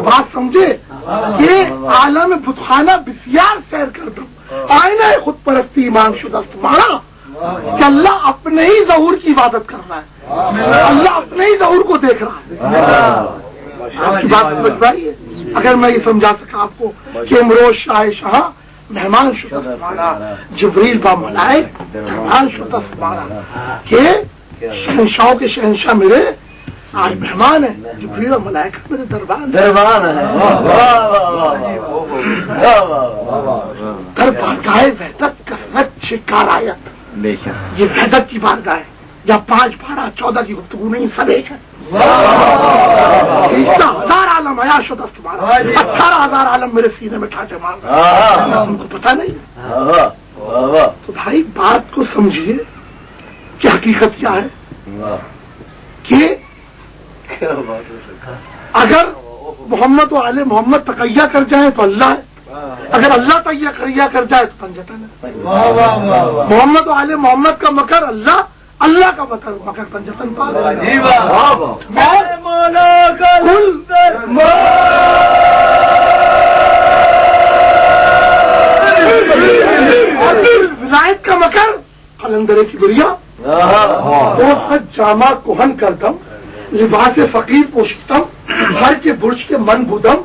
بات سمجھے کہ عالم بتخانہ بسیار سیر کر دو آئینہ خود پرستی ایمان شدہ تمہارا کہ اللہ اپنے ہی ظہور کی عبادت کر رہا ہے، اللہ اپنے ہی ظہور کو دیکھ رہا ہے. آپ کی بات سمجھ پائی ہے؟ اگر میں یہ سمجھا سکا آپ کو کہ امروز شاہ شاہ مہمان شدہ تمہارا، جبریل با ملائک مہمان شدہ تمہارا، کہ شہنشاہوں کے شہنشاہ میرے آج مہمان ہیں، جبریل و ملائکہ میرے دربان ہے. در بارگاہ وحدت کثرت شکار آیت، یہ وحدت کی بارگاہ ہے. یا 5 12 14 کی گفتگو نہیں، سب ایک ہے. 10,000 عالم حیا شدہ تمہارا، 18,000 عالم میرے سینے میں ٹھاٹے مار رہے ہیں، تم کو پتہ نہیں. تو بھائی بات کو سمجھیے کہ حقیقت کیا ہے کہ اگر محمد و آل محمد تقیہ کر جائیں تو اللہ ہے، اگر اللہ تقیہ کر جائے تو پنجتن ہے. محمد و آل محمد کا مکر اللہ، اللہ کا مکر پنجتن پال. ولایت کا مکر قلندرے کی گریا، دو خط جامع کوہن کردم، لباس فقیر پوشیدم، ہر کے برج کے من بودم،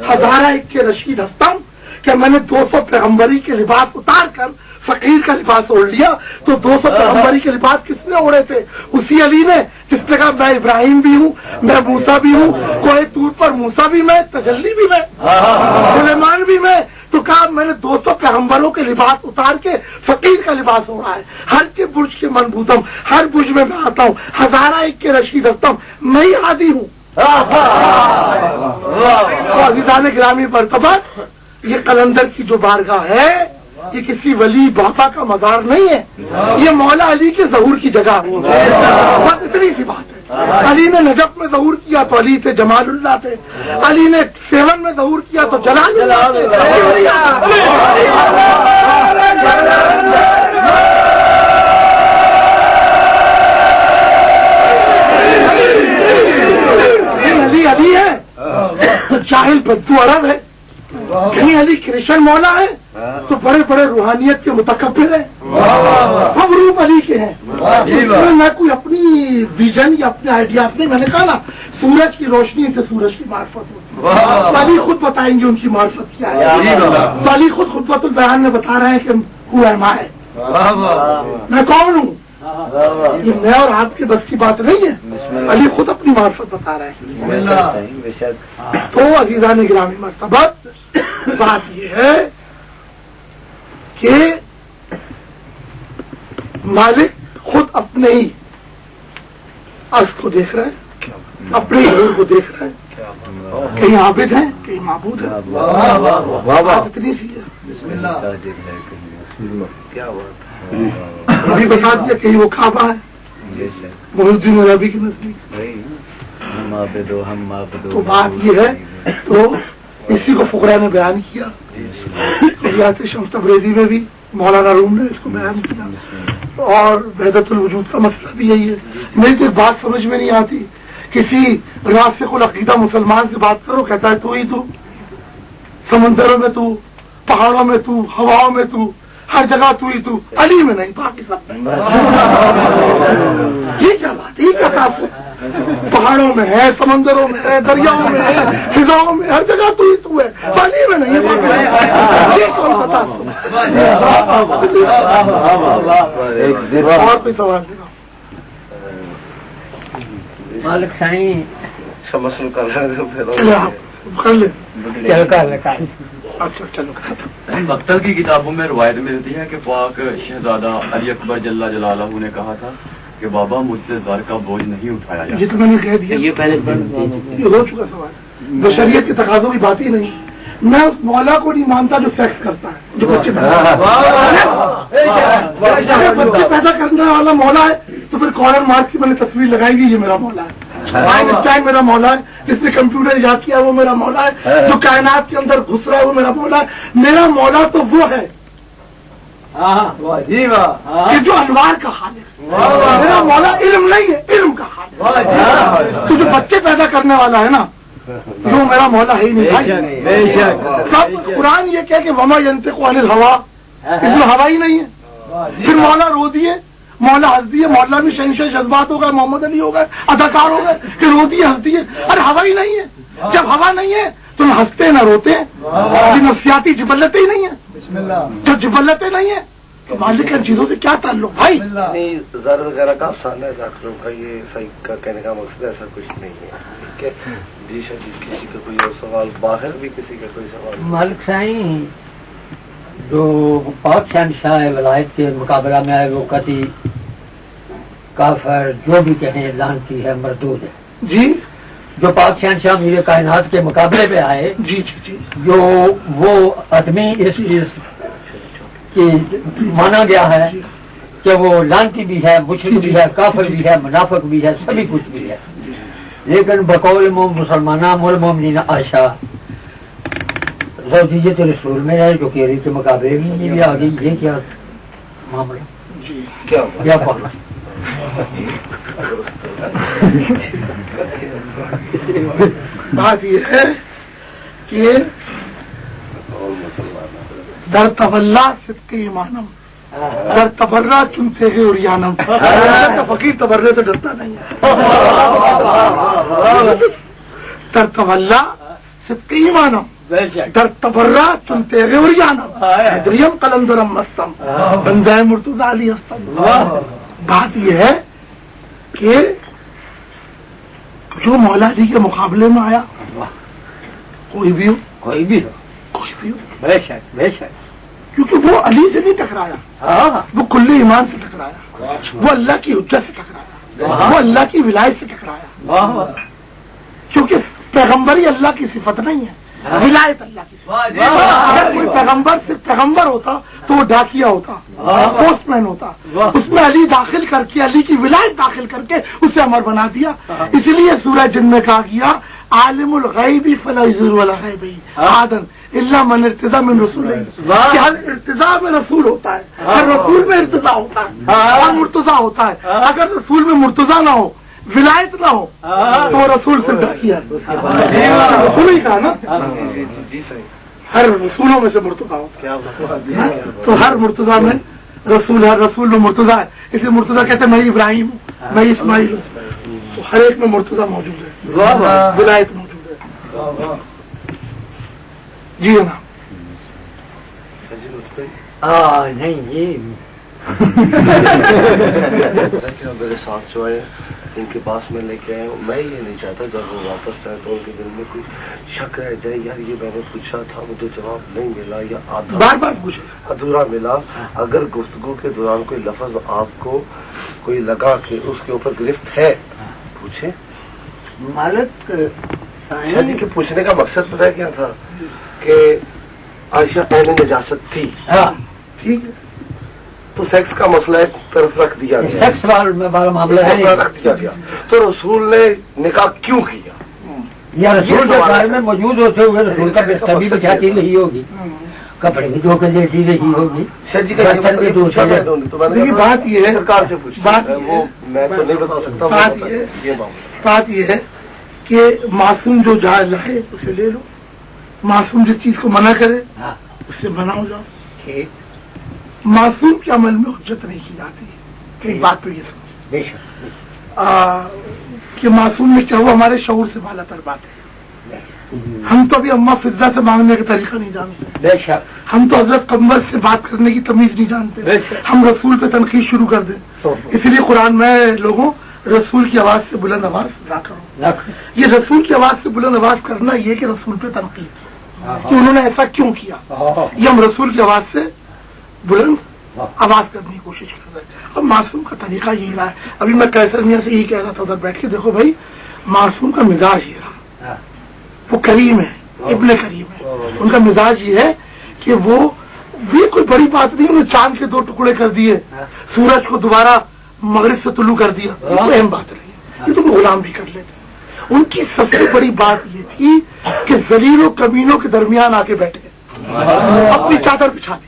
ہزارہ ایک کے رشید ہستم. کہ میں نے 200 پیغمبری کے لباس اتار کر فقیر کا لباس اوڑھ لیا. تو 200 پیغمبری کے لباس کس نے اوڑھے تھے؟ اسی علی نے، جس نے کہا میں ابراہیم بھی ہوں، میں موسیٰ بھی ہوں، کوہ طور پر موسیٰ بھی میں، تجلی بھی میں، سلیمان بھی میں. تو کہا میں نے 200 پیغمبروں کے لباس اتار کے فقیر کا لباس اوڑھا ہے. ہر کے برج کے منبودم، ہر برج میں میں آتا ہوں، ہزارہ ایک کے رشید ہستم، میں ہی ہادی ہوں. تو عزیزان گرامی مرتبہ، یہ قلندر کی جو بارگاہ ہے یہ کسی ولی بابا کا مزار نہیں ہے، یہ مولا علی کے ظہور کی جگہ ہے. بس اتنی سی بات ہے. علی نے نجف میں ظہور کیا تو علی تھے، جمال اللہ تھے. علی نے 7 میں ظہور کیا تو جلال اللہ تھے. علی علی ہے تو جاہل بدو عرب ہے، کہیں علی کرشن مولا ہے تو بڑے بڑے روحانیت کے متکبر ہیں. سب روپ علی کے ہیں. اس میں نہ کوئی اپنی ویژن یا اپنے آئیڈیاز نہیں. میں نے کہا نا سورج کی روشنی سے سورج کی معرفت ہوتی ہے. علی خود بتائیں گے ان کی معرفت کیا ہے. علی خود خطبۃ البیان میں بتا رہے ہیں کہ ہو ہے میں کون ہوں. یہ میں اور آپ کے بس کی بات نہیں ہے، علی خود اپنی معرفت بتا رہے ہیں. تو عزیزان گرامی مرتبہ بات یہ ہے کہ مالک خود اپنے ہی عرض کو دیکھ رہے ہیں، اپنے ہی حضور کو دیکھ رہے ہیں. کہیں عابد ہیں، کہیں معبود ہیں. بات اتنی سی ہے. ابھی بتا دیا کہیں وہ کعبہ ہے، محی الدین عربی کے نزدیک. تو بات یہ ہے. تو اسی کو فقراء نے بیان کیا، شمس تبریزی میں بھی مولانا روم نے اس کو بیان کیا، اور وحدت الوجود کا مسئلہ بھی یہی ہے. میری تو ایک بات سمجھ میں نہیں آتی، کسی راسخ العقیدہ مسلمان سے بات کرو کہتا ہے تو ہی تو، سمندروں میں تو، پہاڑوں میں تو، ہواؤں میں تو، ہر جگہ تو ہی تو، علی میں نہیں، باقی سب میں. یہ کیا بات ہے؟ یہ کیا تعصب؟ پہاڑوں میں ہے، سمندروں میں ہے، دریاؤں میں ہے، فضاؤں میں، ہر جگہ تو ہی تو ہے، علی میں نہیں ہے. یہ کون سا تعصب؟ اور کوئی سوال نہیں. مالک سائیں کر لیں. اچھا چلو. مکتب کی کتابوں میں روایت ملتی ہے کہ پاک شہزادہ علی اکبر جل جلالہ نے کہا تھا کہ بابا مجھ سے زر کا بوجھ نہیں اٹھایا جاتا. یہ تو میں نے کہہ دیا، یہ پہلے یہ ہو چکا سوال. بشریت کے تقاضوں کی بات ہی نہیں. میں اس مولا کو نہیں مانتا جو سیکس کرتا ہے، جو بچے پیدا کرنے والا مولا ہے تو پھر کارنر مارکس کی میں نے تصویر لگائی گی، یہ میرا مولا ہے. آئنسٹائن میرا مولا ہے، جس نے کمپیوٹر ایجاد کیا وہ میرا مولا ہے، جو کائنات کے اندر گھس رہا ہے وہ میرا مولا ہے. میرا مولا تو وہ ہے جی واہ، یہ جو انوار کا خالق ہے، میرا مولا علم نہیں ہے، علم کا خالق ہے۔ تو جو بچے پیدا کرنے والا ہے نا، جو میرا مولا ہے ہی نہیں بھائی۔ سب قرآن یہ کہ وما ينطق عن الهوى، اس میں ہوا ہی نہیں ہے۔ پھر مولا رو دیے، مولا ہنس دیے، مولا بھی شہنشاہ جذبات ہو گئے، محمد علی ہو گئے، اداکار ہو گئے، کہ رو دیے ہنس دیے۔ ارے ہوا ہی نہیں ہے، جب ہوا نہیں ہے تو نہ ہنستے نہ روتے، یہ نفسیاتی جبلتیں ہی نہیں ہیں۔ جب جبلتیں نہیں ہیں تو مالک ان چیزوں سے کیا تعلق بھائی؟ نہیں، زر وغیرہ کا افسانہ ہے ذاکروں کا، یہ صحیح کا کہنے کا مقصد ایسا کچھ نہیں ہے۔ ٹھیک ہے جی شاید کسی کا کوئی اور سوال، باہر بھی کسی کا کوئی سوال؟ مالک سائیں جو پاک شہنشاہ ولایت کے مقابلہ میں آئے وہ قطعی کافر جو بھی کہیں لعنتی ہے، مردود ہے۔ جی جو پاک شہنشاہ میر کائنات کے مقابلے پہ آئے، جی جی جی جو وہ آدمی اس چیز کی مانا گیا ہے کہ وہ لعنتی بھی ہے، مشرک بھی ہے، کافر بھی ہے، منافق بھی ہے، سبھی کچھ بھی ہے، لیکن بقول مسلمانہ مومنین عائشہ زوجیت رسول میں ہے جو کیری کے مقابلے میں یہ بھی آ گئی۔ یہ کیا معاملہ؟ جی کیا بات؟ بات یہ ہے کہ در طلّہ صدق ایمانم، در تبرہ چنتے گے اریانم۔ فقیر تبرے سے ڈرتا نہیں ہے۔ در طلّہ صدق ایمانم، در تبرہ چنتے گے اریانم، حیدریم قلندرم مستم، بندہ مرتضی علی استم۔ بات یہ ہے کہ جو مولا علی کے مقابلے میں آیا، کوئی بھی ہو، کوئی بھی ہو، کوئی بھی ہو، بے شک بے شک، کیونکہ وہ علی سے نہیں ٹکرایا، وہ کل ایمان سے ٹکرایا، وہ اللہ کی حجت سے ٹکرایا، وہ اللہ کی ولایت سے ٹکرایا، کیونکہ پیغمبری اللہ کی صفت نہیں ہے، ولایت اللہ کی صفت۔ اگر کوئی پیغمبر صرف پیغمبر ہوتا تو وہ ڈاکیا ہوتا، پوسٹ مین ہوتا، اس میں علی داخل کر کے، علی کی ولایت داخل کر کے اسے امر بنا دیا۔ اس لیے سورہ جن میں کہا گیا عالم الغیب فلا یظہر علی غیبہ احدا الا من ارتضی من رسول، کہ ہر ارتضا میں رسول ہوتا ہے، ہر رسول میں ارتضا ہوتا ہے، ہر مرتضی ہوتا ہے۔ اگر رسول میں مرتضی نہ ہو، ولایت نہ ہو تو وہ رسول سے ڈاکیا رسول ہی کہا نا، ہر رسولوں میں سے مرتضی ہوتا ہے، تو ہر مرتضی میں رسول ہے، رسول میں مرتضی ہے، اس لیے مرتضی کہتے ہیں میں ابراہیم ہوں، میں اسماعیل ہوں، تو ہر ایک میں مرتضی موجود ہے، ولایت موجود ہے۔ جی جناب نہیں یہ میرے ساتھ جو ہے ان کے پاس میں لے کے آئے ہوں، میں یہ نہیں چاہتا جب وہ واپس جائے تو ان کے دل میں کوئی شک رہ جائے، یار یہ میں نے پوچھا تھا مجھے جواب نہیں ملا یا آدھا بار بار پوچھے، ادھورا ملا۔ اگر گفتگو کے دوران کوئی لفظ آپ کو کوئی لگا کہ اس کے اوپر گرفت ہے، پوچھیں۔ مالک عائشہ جی کے پوچھنے کا مقصد پتہ ہے کیا تھا کہ عائشہ پہلے نجاست تھی، ٹھیک ہے، تو سیکس کا مسئلہ ایک طرف رکھ دیا گیا، سیکس والا معاملہ ہے، رکھ دیا گیا، تو رسول نے نکاح کیوں کیا؟ یا رسول کے بارے میں موجود ہوتے ہوئے رسول کا بستر بھی بچاتی رہی ہوگی، کپڑے بھی دھو کے دیتی رہی ہوگی، شاید جی کا دیکھیے بات یہ ہے، سرکار سے پوچھا، وہ میں تو نہیں بتا سکتا، بات یہ ہے کہ معصوم جو جائز ہے اسے لے لو، معصوم جس چیز کو منع کرے اس سے منع ہو جاؤ۔ معصوم کے عمل میں حجت نہیں کی جاتی ہے۔ ایک بات تو یہ سمجھ کہ معصوم میں کیا ہوا، ہمارے شعور سے بالا تر بات ہے۔ ہم تو ابھی اماں فضا سے مانگنے کا طریقہ نہیں جانتے، بے شک ہم تو حضرت قمر سے بات کرنے کی تمیز نہیں جانتے، ہم رسول پہ تنقید شروع کر دیں۔ اس لیے قرآن میں لوگوں رسول کی آواز سے بلند آواز نہ کرو۔ یہ رسول کی آواز سے بلند آواز کرنا یہ کہ رسول پہ تنقید کہ انہوں نے ایسا کیوں کیا، یہ ہم رسول کی آواز سے بلند آواز کرنے کی کوشش کر رہے ہیں۔ اب معصوم کا طریقہ یہی رہا ہے۔ ابھی میں کیسر میاں سے یہی کہہ رہا تھا ادھر بیٹھ کے، دیکھو بھائی معصوم کا مزاج یہ رہا، وہ کریم ہے، ابن کریم ہے، ان کا مزاج یہ ہے کہ وہ بھی کوئی بڑی بات نہیں، انہوں نے چاند کے 2 ٹکڑے کر دیے، سورج کو دوبارہ مغرب سے طلوع کر دیا، یہ کوئی اہم بات نہیں، یہ تو غلام بھی کر لیتے۔ ان کی سب سے بڑی بات یہ تھی کہ ذلیل و کمینوں کے درمیان آ کے بیٹھ گئے، اپنی چادر بچھا دی،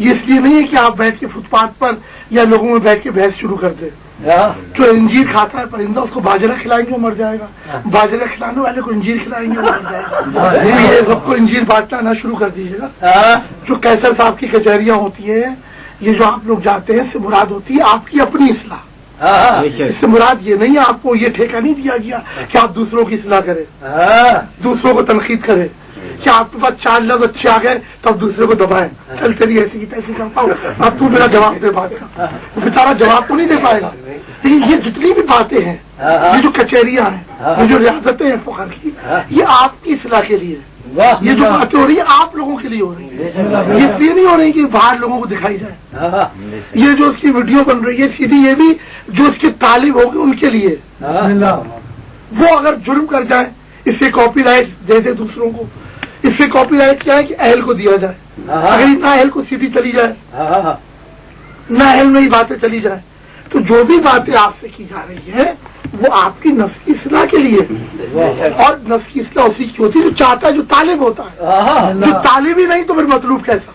یہ اس لیے نہیں ہے کہ آپ بیٹھ کے فٹ پاتھ پر یا لوگوں میں بیٹھ کے بحث شروع کر دیں. جو انجیر کھاتا ہے پرندہ اس کو باجرہ کھلائیں گے وہ مر جائے گا, باجرہ کھلانے والے کو انجیر کھلائیں گے وہ مر جائے گا. یہ سب کو انجیر بانٹنا نہ شروع کر دیجیے گا. جو کیسر صاحب کی کچہریاں ہوتی ہیں, یہ جو آپ لوگ جاتے ہیں, اس سے مراد ہوتی ہے آپ کی اپنی اصلاح. اس سے مراد یہ نہیں ہے آپ کو یہ ٹھیکہ نہیں دیا گیا کہ آپ دوسروں کی اصلاح کریں, دوسروں کو تنقید کریں, کہ آپ کے پاس 4 لفظ اچھے آ گئے تو اب دوسرے کو دبائیں, چل چلی ایسی کی تیسی کرتا ہوں, اب تو میرا جواب دے بات کا. وہ بیچارہ جواب تو نہیں دے پائے گا. لیکن یہ جتنی بھی باتیں ہیں, یہ جو کچہریاں ہیں, یہ جو ریاستیں ہیں فخر کی, یہ آپ کی اصلاح کے لیے, یہ جو باتیں ہو رہی ہیں آپ لوگوں کے لیے ہو رہی ہے. یہ اس لیے نہیں ہو رہی کہ باہر لوگوں کو دکھائی جائے. یہ جو اس کی ویڈیو بن رہی ہے سی ڈی, یہ بھی جو اس کے طالب ہوگی ان کے لیے. وہ اگر جرم کر جائیں, اس سے کاپی رائٹ دے دے دوسروں کو. اس سے کاپی رائٹ کیا ہے کہ اہل کو دیا جائے. اگر نہ اہل کو سی ڈی چلی جائے, نہ اہل میں ہی باتیں چلی جائیں, تو جو بھی باتیں آپ سے کی جا رہی ہیں وہ آپ کی نفس کی اصلاح کے لیے. اور نفس کی اصلاح اسی کی ہوتی ہے جو چاہتا ہے, جو طالب ہوتا ہے. جو طالب ہی نہیں تو پھر مطلوب کیسا؟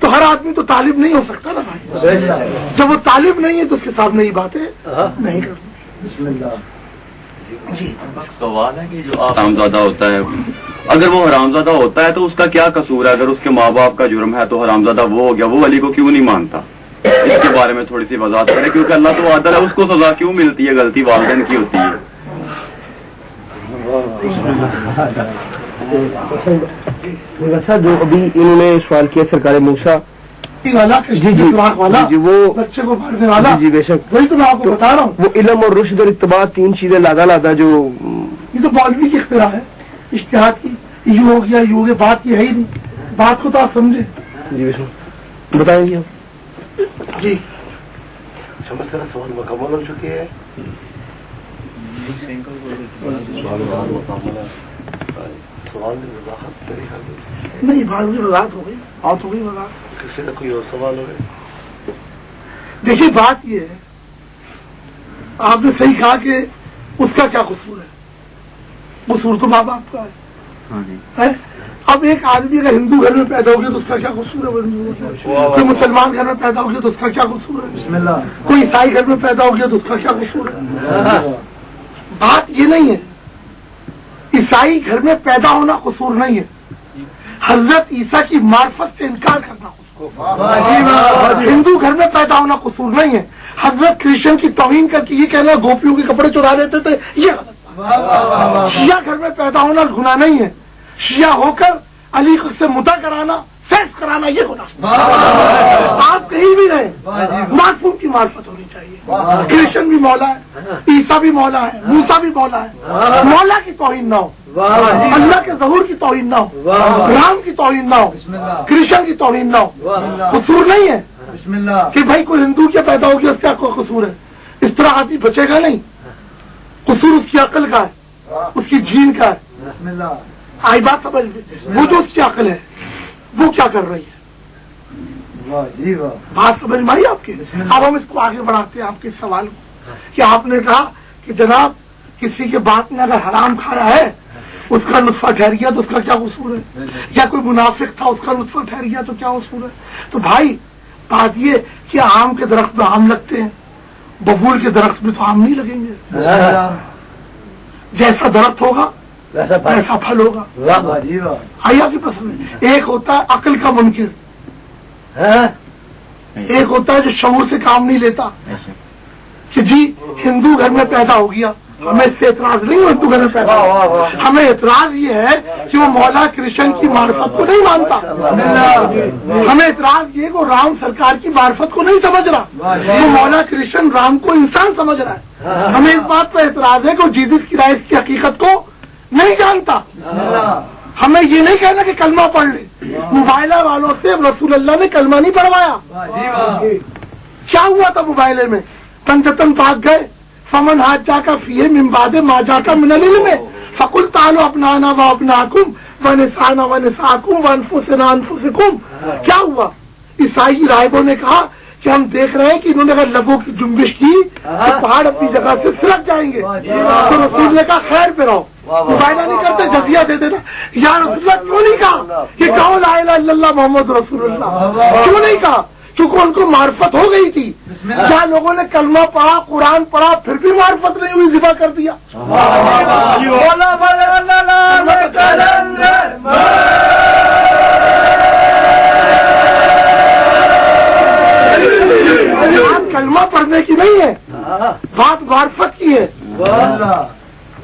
تو ہر آدمی تو طالب نہیں ہو سکتا نا بھائی. جب وہ طالب نہیں ہے تو اس کے سامنے یہ باتیں نہیں کرنی. جی سوال ہے کہ جو حرامزادہ ہوتا ہے, اگر وہ حرامزادہ ہوتا ہے تو اس کا کیا قصور ہے؟ اگر اس کے ماں باپ کا جرم ہے تو حرامزادہ وہ ہو گیا, وہ علی کو کیوں نہیں مانتا؟ اس کے بارے میں تھوڑی سی وضاحت کریں, کیونکہ اللہ تو عادل ہے, اس کو سزا کیوں ملتی ہے؟ غلطی والدین کی ہوتی ہے. جو ابھی انہوں نے سوال کیا سرکار موسیٰ والا, جی وہ بچے کو مارنے والا, جی بے شک, وہی تو میں آپ کو بتا رہا ہوں. وہ علم اور رشد اور اتباع 3 چیزیں لادا جو یہ تو مولوی کی اختراع ہے, اشتہاد کی. یوں ہو گیا یوں ہو گیا, بات یہ ہے ہی نہیں. بات کو تو آپ سمجھیں. جی بے شک, بتائیں گے آپ. جی سمجھتا سوال مکمل ہو چکی ہے. سوال میں وضاحت نہیں, بات ہوئی وضاحت ہو گئی, بات ہو گئی وضاحت. کسی کا کوئی اور سوال ہو گیا؟ دیکھیے بات یہ ہے, آپ نے صحیح کہا کہ اس کا کیا قصور ہے. قصور تو ماں باپ کا ہے. اب ایک آدمی اگر ہندو گھر میں پیدا ہو گیا تو اس کا کیا قصور ہے؟ کوئی مسلمان گھر میں پیدا ہو گیا تو اس کا کیا قصور ہے؟ کوئی عیسائی گھر میں پیدا ہو گیا تو اس کا کیا قصور ہے؟ بات یہ نہیں ہے. عیسائی گھر میں پیدا ہونا قصور نہیں ہے, حضرت عیسیٰ کی معرفت سے انکار کرنا قصور. ہندو گھر میں پیدا ہونا قصور نہیں ہے, حضرت کرشن کی توہین کر کے یہ کہنا گوپیوں کے کپڑے چرا لیتے تھے یہ غلط. شیعہ گھر میں پیدا ہونا گناہ نہیں ہے, شیعہ ہو کر علی سے مدعا کرانا, سیکس کرانا یہ گناہ. آپ کہیں بھی رہے, معصوم کی معرفت ہونی چاہیے. کرشن بھی مولا ہے, عیسیٰ بھی مولا ہے, موسیٰ بھی مولا ہے. مولا کی توہین نہ ہو, اللہ کے ظہور کی توہین نہ ہو, رام کی توہین نہ ہو, کرشن کی توہین نہ ہو. قصور نہیں ہے کہ بھائی کوئی ہندو کیا پیدا ہو گیا اس کا کوئی قصور ہے. اس طرح آدمی بچے گا نہیں. قصور اس کی عقل کا ہے, اس کی جین کا ہے. آئی بات سمجھ میں, وہ جو اس کی عقل ہے وہ کیا کر رہی ہے. بات سمجھ میں آئی آپ کی. اب ہم اس کو آگے بڑھاتے ہیں آپ کے سوال کو, کہ آپ نے کہا کہ جناب کسی کے بات میں اگر حرام کھایا ہے اس کا نطفہ ٹھہر گیا تو اس کا کیا قصور ہے؟ یا کوئی منافق تھا اس کا نطفہ ٹھہر گیا تو کیا قصور ہے؟ تو بھائی بات یہ کہ آم کے درخت میں آم لگتے ہیں, ببول کے درخت میں تو آم نہیں لگیں گے. جیسا درخت ہوگا ویسا پھل ہوگا. آئی آپ کی پسند. ایک ہوتا ہے عقل کا منکر, ایک ہوتا ہے جو شعور سے کام نہیں لیتا کہ جی ہندو گھر میں پیدا ہو گیا, ہمیں اس سے اعتراض نہیں ہو ہندو گھر میں پیدا ہو, ہمیں اعتراض یہ ہے کہ وہ مولا کرشن کی معرفت کو نہیں مانتا. ہمیں اعتراض یہ کہ وہ رام سرکار کی معرفت کو نہیں سمجھ رہا, وہ مولا کرشن رام کو انسان سمجھ رہا ہے. ہمیں اس بات پر اعتراض ہے کہ وہ جیزس کی رائس کی حقیقت کو نہیں جانتا. ہمیں یہ نہیں کہنا کہ کلمہ پڑھ لے. موبائلہ والوں سے رسول اللہ نے کلمہ نہیں پڑھوایا. کیا ہوا تھا موبائلے میں؟ تنجتن پاک گئے, فمن ہاتھ جا کا فیے ممباد ماں جا کا من العلم میں فقل تعالوا ابنانا و ابناکم و نسانا و نساکم و انفسنا انفسکم. کیا ہوا؟ عیسائی راہبوں نے کہا کہ ہم دیکھ رہے ہیں کہ انہوں نے اگر لبوں کی جنبش کی تو پہاڑ اپنی جگہ سے سرک جائیں گے. تو رسول نے کہا خیر پہ رہو, مباہلہ نہیں کرتے, جزیہ دے دینا. یا رسول اللہ کیوں نہیں کہا کہ کہو لا الہ الا اللہ محمد رسول اللہ؟ کیوں نہیں کہا؟ کیونکہ ان کو معرفت ہو گئی تھی. جہاں لوگوں نے کلمہ پڑھا, قرآن پڑھا, پھر بھی معرفت نہیں ہوئی, ذبح کر دیا. بات کلمہ پڑھنے کی نہیں ہے, بات معرفت کی ہے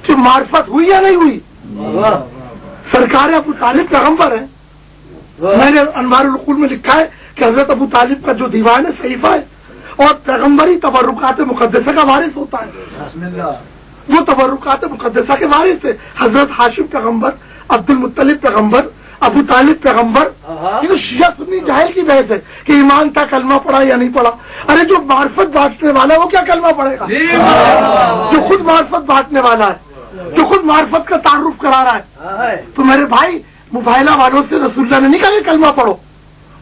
کہ معرفت ہوئی یا نہیں ہوئی. سرکار ابو طالب پیغمبر ہے. میں نے انوار العقول میں لکھا ہے کہ حضرت ابو طالب کا جو دیوان ہے صحیفہ ہے, اور پیغمبری تبرکات مقدسہ کا وارث ہوتا ہے. وہ تبرکات مقدسہ کے وارث ہے. حضرت ہاشم پیغمبر, عبد المطلب پیغمبر, ابو طالب پیغمبر. یہ تو شیعہ سنی جاہل کی بحث ہے کہ ایمان تھا, کلمہ پڑھا یا نہیں پڑھا. ارے جو معرفت بانٹنے والا ہے وہ کیا کلمہ پڑھے گا؟ جو خود معرفت بانٹنے والا ہے, جو خود معرفت کا تعارف کرا رہا ہے. تو میرے بھائی, مباہلہ والوں سے رسول اللہ نے نہیں کہا کہ کلمہ پڑھو,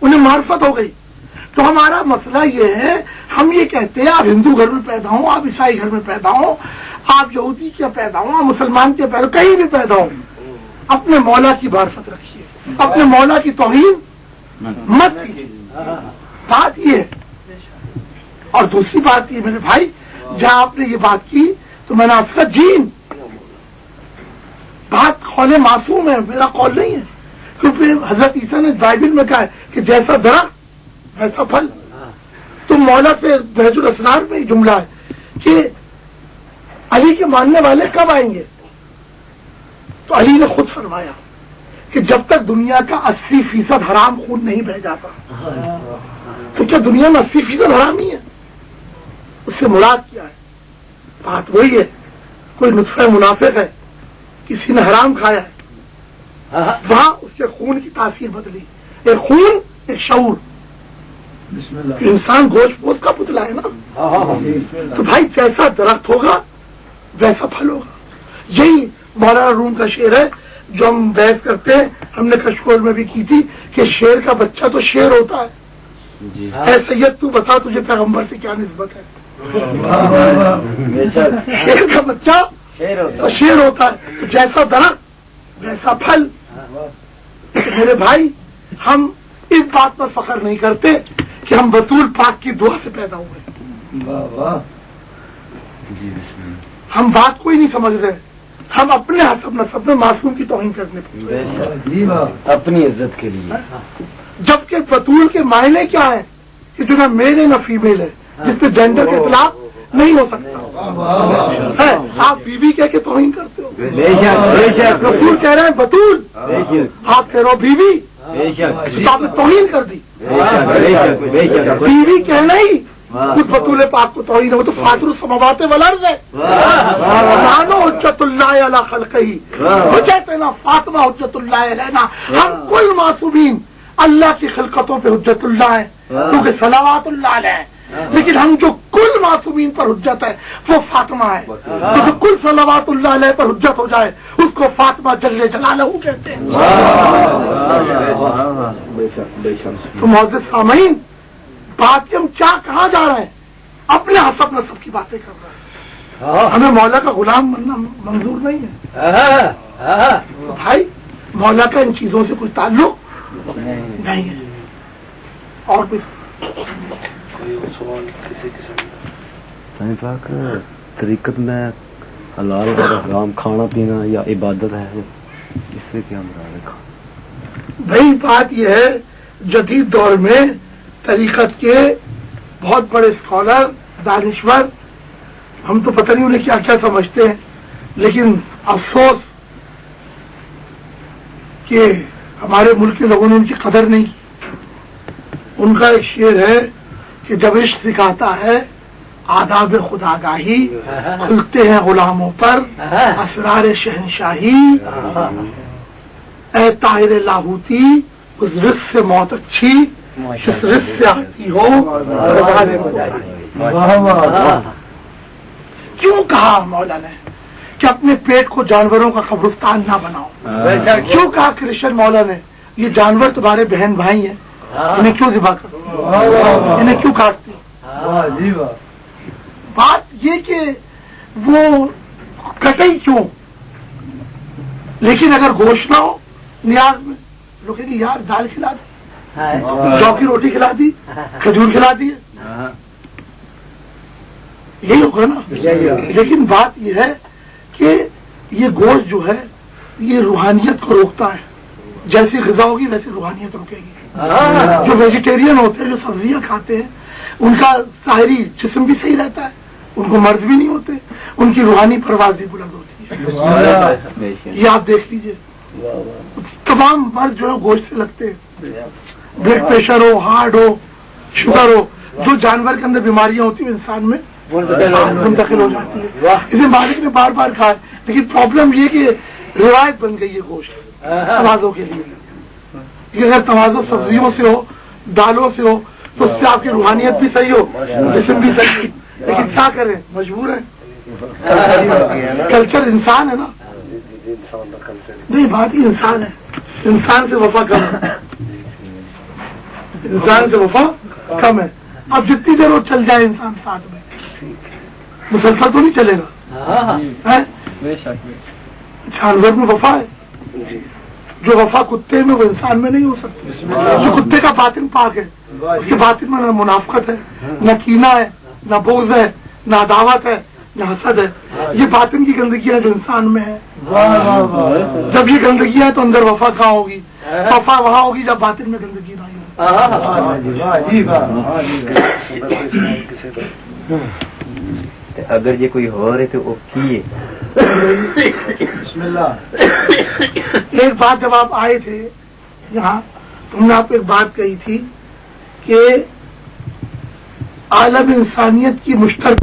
انہیں معرفت ہو گئی. تو ہمارا مسئلہ یہ ہے, ہم یہ کہتے ہیں آپ ہندو گھر میں پیدا ہوں, آپ عیسائی گھر میں پیدا ہوں, آپ یہودی کیا پیدا ہوں, آپ مسلمان کیا پیدا ہوں, کہیں بھی پیدا ہوں, اپنے مولا کی معرفت رکھیے, اپنے مولا کی توہین مت کیجیے. بات یہ ہے. اور دوسری بات یہ میرے بھائی, جہاں آپ نے یہ بات کی تو میں نے آپ کا جین, بات قول معصوم ہے, میرا قول نہیں ہے. کیونکہ حضرت عیسیٰ نے بائبل میں کہا ہے کہ جیسا درخت ویسا پھل. تو مولا سے بحج الاسرار میں یہ جملہ ہے کہ علی کے ماننے والے کب آئیں گے؟ تو علی نے خود فرمایا کہ جب تک دنیا کا 80% حرام خون نہیں بہ جاتا. تو کیا دنیا میں 80% حرام ہی ہے؟ اس سے مراد کیا ہے؟ بات وہی ہے, کوئی نطفہ منافق ہے, کسی نے حرام کھایا ہے, وہاں اس کے خون کی تاثیر بدلی. ایک خون, ایک شعور. انسان گوشت پوش کا پتلا ہے نا. تو بھائی جیسا درخت ہوگا ویسا پھل ہوگا. یہی مولانا روم کا شعر ہے جو ہم بحث کرتے ہیں, ہم نے کشکول میں بھی کی تھی کہ شیر کا بچہ تو شیر ہوتا ہے. اے سید تو بتا تجھے پیغمبر سے کیا نسبت ہے؟ شیر کا بچہ تو شیر ہوتا ہے. تو جیسا درخت ویسا پھل. میرے بھائی, ہم اس بات پر فخر نہیں کرتے کہ ہم بطول پاک کی دعا سے پیدا ہوئے. ہم بات کوئی نہیں سمجھ رہے, ہم اپنے حسب نسب میں معصوم کی توہین کرنے پہ اپنی عزت کے لیے. جبکہ بطول کے معنی کیا ہے کہ جو نہ میل ہے نہ فیمیل ہے, جس پہ جینڈر کا اطلاق نہیں ہو سکتا ہے. آپ بیوی کہہ کے توہین کرتے ہو. رسول کہہ رہے ہیں بطول, آپ کہہ رہے ہو بیوی, تو آپ نے توہین کر دی. بیوی کہنا ہی خود بطول پاک کو توہین ہے. وہ تو فاطر السماوات والارض ہے. مانو حجت اللہ علی خلقہی, حجتنا فاطمہ حجت اللہ علینا. ہم کل معصومین اللہ کی خلقتوں پہ حجت اللہ ہے, کیونکہ صلوات اللہ علیہ. لیکن ہم جو کل معصومین پر حجت ہے وہ فاطمہ ہے. تو جو کل صلوات اللہ علیہ پر حجت ہو جائے اس کو فاطمہ جل جلالہ کہتے ہیں. تو معزز سامعین, بات کہ ہم کیا کہاں جا رہے ہیں, اپنے حسب نسب کی باتیں کر رہے ہیں. ہمیں مولا کا غلام بننا منظور نہیں ہے. تو بھائی مولا کا ان چیزوں سے کوئی تعلق نہیں ہے. اور کوئی پاک طریقت میں حلال اور حرام کھانا پینا یا عبادت ہے, اس سے کیا مراد ہے؟ بھائی بات یہ ہے, جدید دور میں طریقت کے بہت بڑے اسکالر, دانشور, ہم تو پتہ نہیں انہیں کیا کیا سمجھتے ہیں, لیکن افسوس کہ ہمارے ملک کے لوگوں نے ان کی قدر نہیں کی. ان کا ایک شعر ہے کہ جب عشق سکھاتا ہے آداب خداگاہی, کھلتے ہیں غلاموں پر اسرار شہنشاہی. اے طاہر لاہوتی, اس رزق سے موت اچھی, جس رزق سے آتی ہو. کیوں کہا مولا نے کہ اپنے پیٹ کو جانوروں کا قبرستان نہ بناؤ؟ کیوں کہا کرشن مولا نے یہ جانور تمہارے بہن بھائی ہیں, انہیں کیوں ذبح کرتے, انہیں کیوں کاٹتے؟ بات یہ کہ وہ کٹے کیوں, لیکن اگر گوشت نہ ہو نیاز میں لوگ کہیں گے یار دال کھلا دی، جو کی روٹی کھلا دی، کھجور کھلا دی، یہی ہوگا نا. لیکن بات یہ ہے کہ یہ گوشت جو ہے یہ روحانیت کو روکتا ہے. جیسی غذا ہوگی ویسی روحانیت رکے گی. جو ویجیٹیرین ہوتے ہیں، جو سبزیاں کھاتے ہیں، ان کا ظاہری جسم بھی صحیح رہتا ہے، ان کو مرض بھی نہیں ہوتے، ان کی روحانی پرواز بھی بلند ہوتی ہے. یہ آپ دیکھ لیجئے تمام مرض جو ہے گوشت سے لگتے ہیں. بلڈ پریشر ہو، ہارٹ ہو، شوگر ہو، جو جانور کے اندر بیماریاں ہوتی ہیں انسان میں منتقل ہو جاتی ہے. اسے مالک نے بار بار کہا ہے، لیکن پرابلم یہ کہ روایت بن گئی ہے گوشت توازوں کے لیے. کہ اگر توازو سبزیوں سے ہو، دالوں سے ہو، تو اس سے آپ کی روحانیت بھی صحیح ہو، جسم بھی صحیح. لیکن کیا کریں، مجبور ہیں. کلچر انسان ہے نا. نہیں بات ہی انسان ہے. انسان سے وفا کم ہے. انسان سے وفا کم ہے. اب جتنی دیر وہ چل جائے انسان ساتھ میں، مسلسل تو نہیں چلے گا. جانور میں وفا ہے، جو وفا کتے میں وہ انسان میں نہیں ہو سکتی. جو کتے کا باطن پاک ہے، اس کے باطن میں نہ منافقت ہے، نہ کینہ ہے، نہ بغض ہے، نہ عداوت ہے، نہ حسد ہے. یہ باطن کی گندگیاں جو انسان میں ہے. جب یہ گندگیاں ہیں تو اندر وفا کہاں ہوگی؟ وفا وہاں ہوگی جب باطن میں گندگی نہیں ہوگی. اگر یہ کوئی ہو رہے تو وہ کیے. ایک بات جب آپ آئے تھے یہاں، تم نے آپ ایک بات کہی تھی کہ عالم انسانیت کی مشترک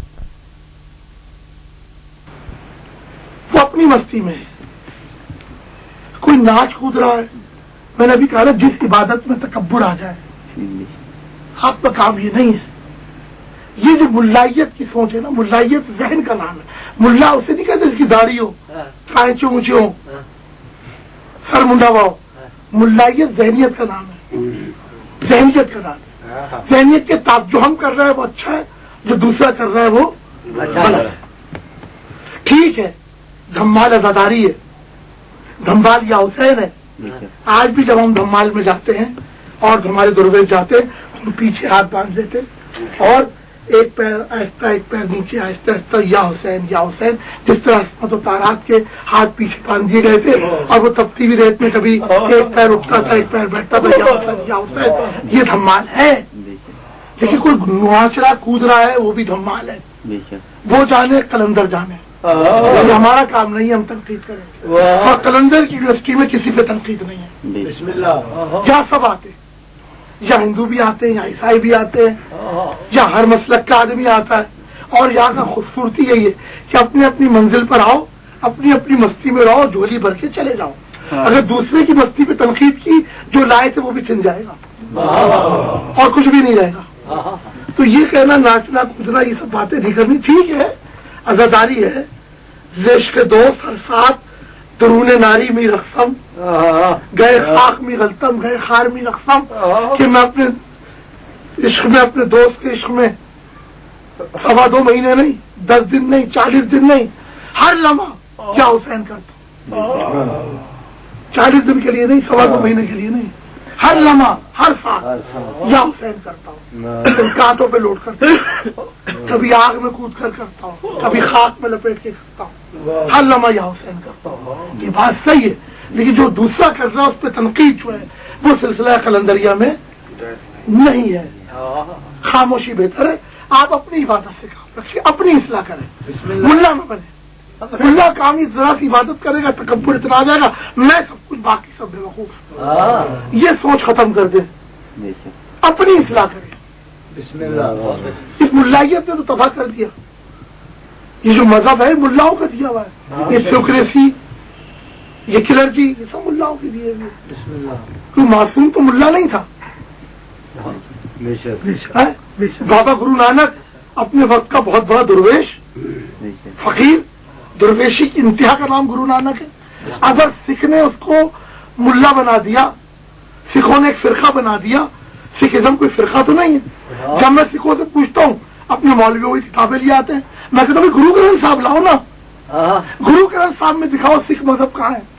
وہ اپنی مستی میں ہے. کوئی ناچ کود رہا ہے. میں نے ابھی کہا نا جس عبادت میں تکبر آ جائے، آپ کا کام یہ نہیں ہے. یہ جو ملائیت کی سوچ ہے نا، ملائیت ذہن کا نام ہے. ملا اسے نہیں کہتے اس کی داڑھی ہو، ٹائچے اونچے ہو، سر منڈا ہوا ہو. ملائیت ذہنیت کا نام ہے. ذہنیت کا نام ہے. ذہنیت کے تاب جو ہم کر رہے ہیں وہ اچھا ہے، جو دوسرا کر رہا ہے وہ غلط ہے. ٹھیک ہے، دھمال ازاداری ہے، دھمال یا حسین ہے. آج بھی جب ہم دھمال میں جاتے ہیں اور ہمارے درویش جاتے ہیں تو پیچھے ہاتھ باندھ دیتے اور ایک پیر آہستہ، ایک پیر نیچے، آہستہ آہستہ یا حسین یا حسین. جس طرح عصمت و طارات کے ہاتھ پیچھے باندھ دیے گئے تھے اور وہ تپتی ہوئی ریت میں کبھی ایک پیر اٹھتا تھا، ایک پیر بیٹھتا تھا، یا حسین یا حسین. یہ دھمال ہے. لیکن کوئی معاشرہ کود رہا ہے وہ بھی دھمال ہے. وہ جانے قلندر جانے. یہ ہمارا کام نہیں ہے ہم تنقید کریں. اور قلندر کی یونیورسٹی میں کسی پہ تنقید نہیں ہے. بسم اللہ. یا سب آتے، یا ہندو بھی آتے ہیں، یا عیسائی بھی آتے ہیں، یا ہر مسلک کا آدمی آتا ہے. اور یہاں کا خوبصورتی یہی ہے کہ اپنی اپنی منزل پر آؤ، اپنی اپنی مستی میں رہو، جھولی بھر کے چلے جاؤ. اگر دوسرے کی مستی پہ تنقید کی، جو لائے تھے وہ بھی چھن جائے گا اور کچھ بھی نہیں رہے گا. تو یہ کہنا ناچنا کودنا یہ سب باتیں نہیں کرنی. ٹھیک ہے، عزاداری ہے. زیش کے دوست ہر ساتھ درون ناری می رقصم، گئے خاک می غلطم، گئے خار می رقصم. کہ میں اپنے عشق میں، اپنے دوست کے عشق میں 2.25 مہینے نہیں، 10 دن نہیں، 40 دن نہیں، ہر لمحہ یا حسین کرتا ہوں. 40 دن کے لیے نہیں، 2.25 مہینے کے لیے نہیں، ہر لمحہ ہر سال یا حسین کرتا ہوں. کانٹوں پہ لوٹ کرتا ہوں، کبھی آگ میں کود کر کرتا ہوں، کبھی خاک میں لپیٹ کے کرتا ہوں. ہر لمحہ یا حسین کرتا ہوں. یہ بات صحیح ہے. لیکن جو دوسرا کر رہا ہے اس پہ تنقید جو ہے وہ سلسلہ قلندریہ میں نہیں ہے. خاموشی بہتر ہے. آپ اپنی عبادت سے کام رکھیے، اپنی اصلاح کریں. ملا نہ بنے. ملا کامی ذرا سی عبادت کرے گا، تکبر اتنا آ جائے گا میں سب کچھ، باقی سب بے وقوف. یہ سوچ ختم کر دیں، اپنی اصلاح کریں. بسم اللہ. اس ملائیت نے تو تباہ کر دیا. یہ جو مذہب ہے ملاؤں کا دیا ہوا ہے. یہ سیکریسی، یہ کلرجی، یہ سب ملاؤں کے دیے ہوئے. بسم اللہ. کوئی معصوم تو ملا نہیں تھا. بابا گرو نانک اپنے وقت کا بہت بڑا درویش، فقیر. درویشی کی انتہا کا نام گرو نانک ہے. اگر سکھ نے اس کو ملا بنا دیا، سکھوں نے ایک فرقہ بنا دیا. سکھزم کوئی فرقہ تو نہیں ہے. جب میں سکھوں سے پوچھتا ہوں، اپنے مولویوں کی کتابیں لے آتے ہیں، میں کہتا ہوں گرو گرنتھ صاحب لاؤ نا. گرو گرنتھ صاحب میں دکھاؤ سکھ مذہب کہاں ہے.